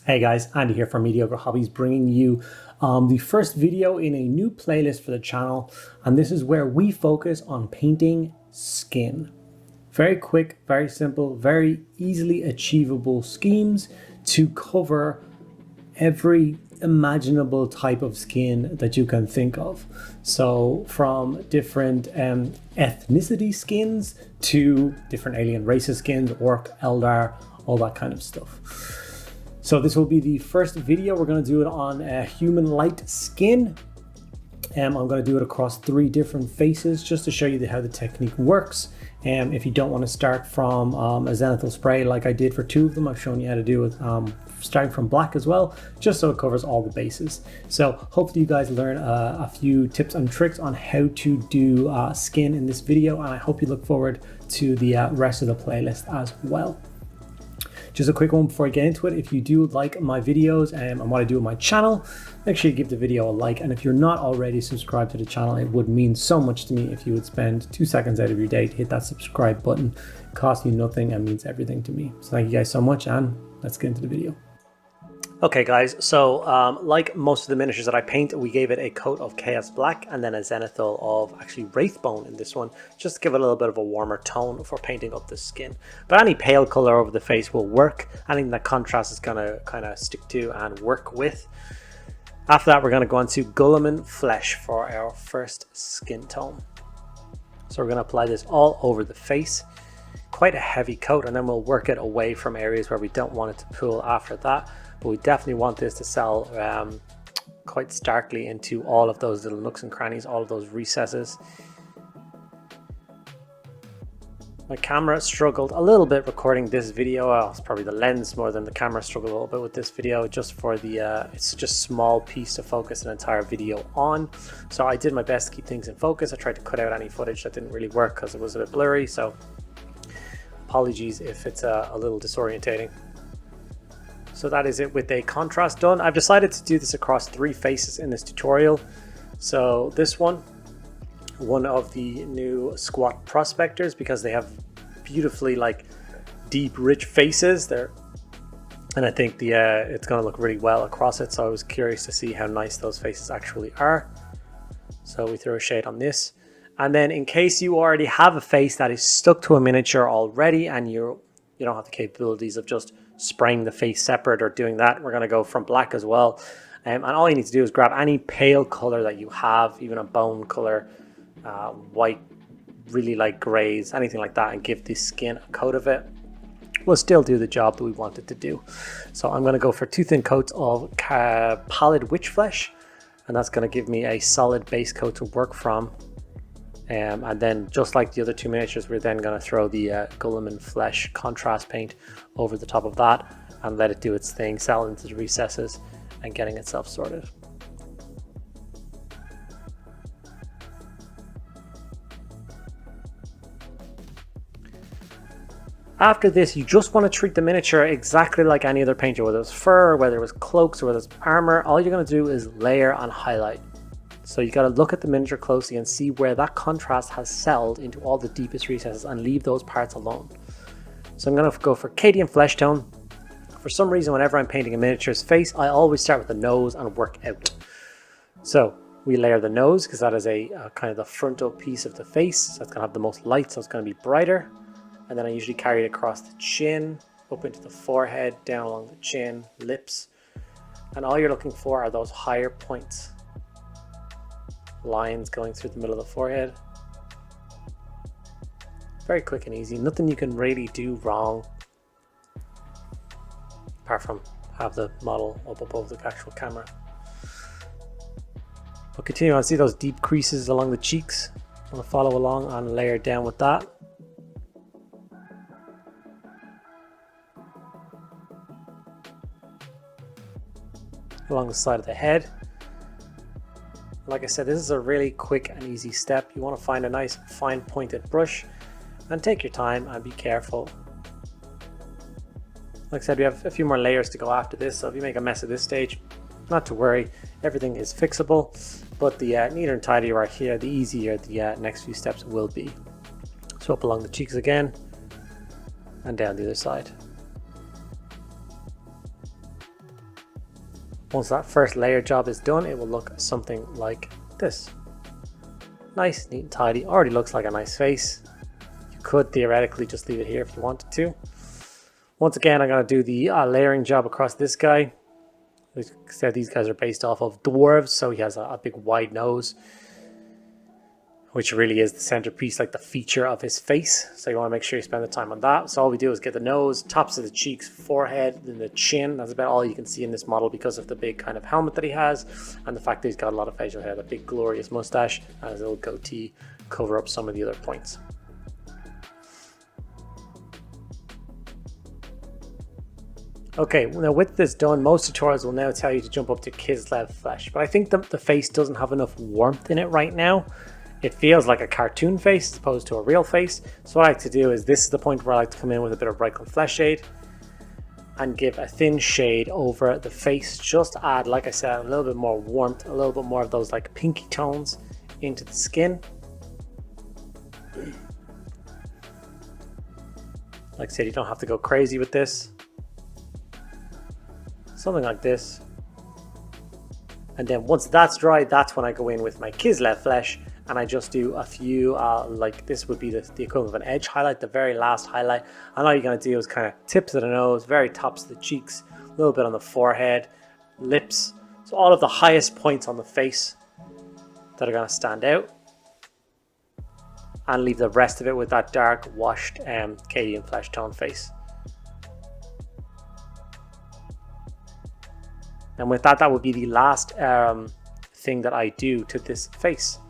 Hey guys, Andy here from Mediocre Hobbies, bringing you the first video in a new playlist for the channel, and this is where we focus on painting skin. Very quick, very simple, very easily achievable schemes to cover every imaginable type of skin that you can think of. So from different ethnicity skins to different alien races skins, Orc, Eldar, all that kind of stuff. So this will be the first video. We're going to do it on a human light skin. I'm going to do it across 3 different faces just to show you how the technique works. If you don't want to start from a zenithal spray like I did for 2 of them, I've shown you how to do it starting from black as well, just so it covers all the bases. So hopefully you guys learn a few tips and tricks on how to do skin in this video, and I hope you look forward to the rest of the playlist as well. Just a quick one before I get into it. If you do like my videos and what I do with my channel, make sure you give the video a like. And if you're not already subscribed to the channel, it would mean so much to me if you would spend 2 seconds out of your day to hit that subscribe button. It costs you nothing and means everything to me. So thank you guys so much, and let's get into the video. Okay guys, so like most of the miniatures that I paint, we gave it a coat of Chaos Black and then a zenithal of actually Wraithbone in this one, just to give it a little bit of a warmer tone for painting up the skin. But any pale color over the face will work. Anything that contrast is gonna kind of stick to and work with. After that, we're gonna go on to Guilliman Flesh for our first skin tone. So we're gonna apply this all over the face. Quite a heavy coat, and then we'll work it away from areas where we don't want it to pool after that. But we definitely want this to sell quite starkly into all of those little nooks and crannies, all of those recesses. My camera struggled a little bit recording this video. It's probably the lens more than the camera struggled a little bit with this video, just for the it's just a small piece to focus an entire video on. So I did my best to keep things in focus. I tried to cut out any footage that didn't really work because it was a bit blurry, so apologies if it's a little disorientating. So that is it with a contrast done. I've decided to do this across 3 faces in this tutorial. So this one of the new squat prospectors, because they have beautifully like deep, rich faces there, and I think the it's going to look really well across it. So I was curious to see how nice those faces actually are. So we throw a shade on this, and then in case you already have a face that is stuck to a miniature already, and you don't have the capabilities of just spraying the face separate or doing that, we're going to go from black as well. And all you need to do is grab any pale color that you have, even a bone color, white, really light grays, anything like that, and give the skin a coat of it. We'll still do the job that we want it to do. So I'm going to go for 2 thin coats of Pallid Witch Flesh, and that's going to give me a solid base coat to work from. And then, just like the other 2 miniatures, we're then going to throw the Guilliman Flesh contrast paint over the top of that and let it do its thing, settle into the recesses and getting itself sorted. After this, you just want to treat the miniature exactly like any other painter, whether it's fur, whether it was cloaks, or whether it's armor. All you're going to do is layer and highlight. So you got to look at the miniature closely and see where that contrast has settled into all the deepest recesses and leave those parts alone. So I'm going to go for Cadian Flesh Tone. For some reason, whenever I'm painting a miniature's face, I always start with the nose and work out. So we layer the nose because that is a kind of the frontal piece of the face. So it's going to have the most light, so it's going to be brighter. And then I usually carry it across the chin, up into the forehead, down along the chin, lips. And all you're looking for are those higher points. Lines going through the middle of the forehead. Very quick and easy. Nothing you can really do wrong, apart from have the model up above the actual camera. But continue on. See those deep creases along the cheeks? I'm going to follow along and layer down with that. Along the side of the head. Like I said, this is a really quick and easy step. You want to find a nice fine pointed brush and take your time and be careful. Like I said, we have a few more layers to go after this, so if you make a mess at this stage, not to worry, everything is fixable. But the neater and tidier you are here, the easier the next few steps will be. So up along the cheeks again and down the other side. Once that first layer job is done, it will look something like this. Nice, neat and tidy. Already looks like a nice face. You could theoretically just leave it here if you wanted to. Once again, I'm going to do the layering job across this guy. Like I said, these guys are based off of dwarves, so he has a big wide nose, which really is the centerpiece, like the feature of his face. So you want to make sure you spend the time on that. So all we do is get the nose, tops of the cheeks, forehead, then the chin. That's about all you can see in this model because of the big kind of helmet that he has and the fact that he's got a lot of facial hair, the big glorious mustache and his little goatee cover up some of the other points. Okay, now with this done, most tutorials will now tell you to jump up to Kislev Flesh, but I think the face doesn't have enough warmth in it right now. It feels like a cartoon face as opposed to a real face. So what I like to do is, this is the point where I like to come in with a bit of Brightcolour Flesh Shade and give a thin shade over the face. Just add, like I said, a little bit more warmth, a little bit more of those like pinky tones into the skin. Like I said, you don't have to go crazy with this. Something like this. And then once that's dry, that's when I go in with my Kislev Flesh and I just do a few, like this would be the equivalent of an edge highlight, the very last highlight. And all you're going to do is kind of tips of the nose, very tops of the cheeks, a little bit on the forehead, lips. So all of the highest points on the face that are going to stand out. And leave the rest of it with that dark, washed Cadian flesh tone face. And with that, that would be the last thing that I do to this face.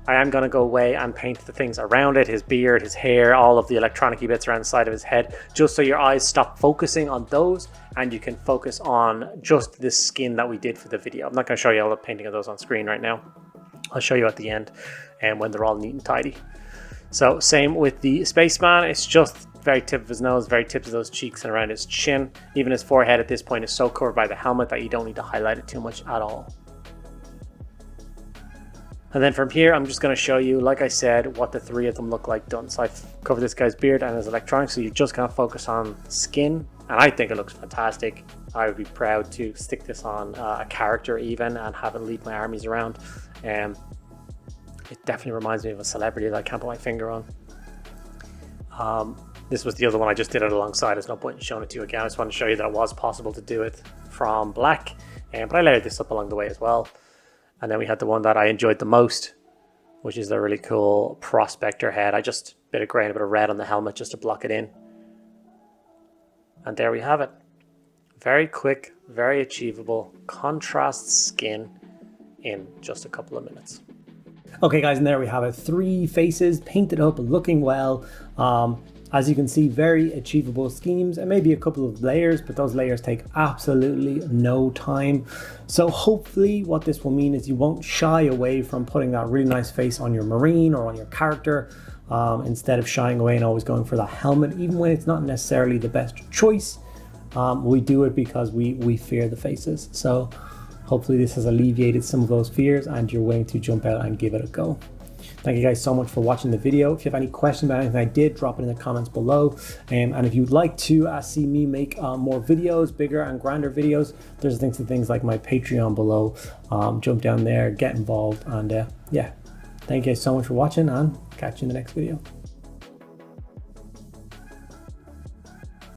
I am going to go away and paint the things around it, his beard, his hair, all of the electronic-y bits around the side of his head, just so your eyes stop focusing on those and you can focus on just the skin that we did for the video. I'm not going to show you all the painting of those on screen right now. I'll show you at the end and when they're all neat and tidy. So same with the spaceman, it's just very tip of his nose, very tips of those cheeks and around his chin. Even his forehead at this point is so covered by the helmet that you don't need to highlight it too much at all. And then from here, I'm just going to show you, like I said, what the three of them look like done. So I've covered this guy's beard and his electronics, so you just kind of focus on the skin. And I think it looks fantastic. I would be proud to stick this on a character even and have it lead my armies around. It definitely reminds me of a celebrity that I can't put my finger on. This was the other one I just did it alongside. There's no point in showing it to you again. I just want to show you that it was possible to do it from black. But I layered this up along the way as well. And then we had the one that I enjoyed the most, which is the really cool prospector head. I just bit of grey and a bit of red on the helmet just to block it in. And there we have it. Very quick, very achievable, contrast skin in just a couple of minutes. Okay guys, and there we have it. 3 faces painted up, looking well. As you can see, very achievable schemes and maybe a couple of layers, but those layers take absolutely no time. So hopefully what this will mean is you won't shy away from putting that really nice face on your marine or on your character, instead of shying away and always going for that helmet, even when it's not necessarily the best choice. We do it because we fear the faces. So hopefully this has alleviated some of those fears and you're willing to jump out and give it a go. Thank you guys so much for watching the video. If you have any questions about anything I did, drop it in the comments below. And if you'd like to see me make more videos, bigger and grander videos, there's links to things like my Patreon below. Jump down there, get involved, and yeah. Thank you guys so much for watching and catch you in the next video.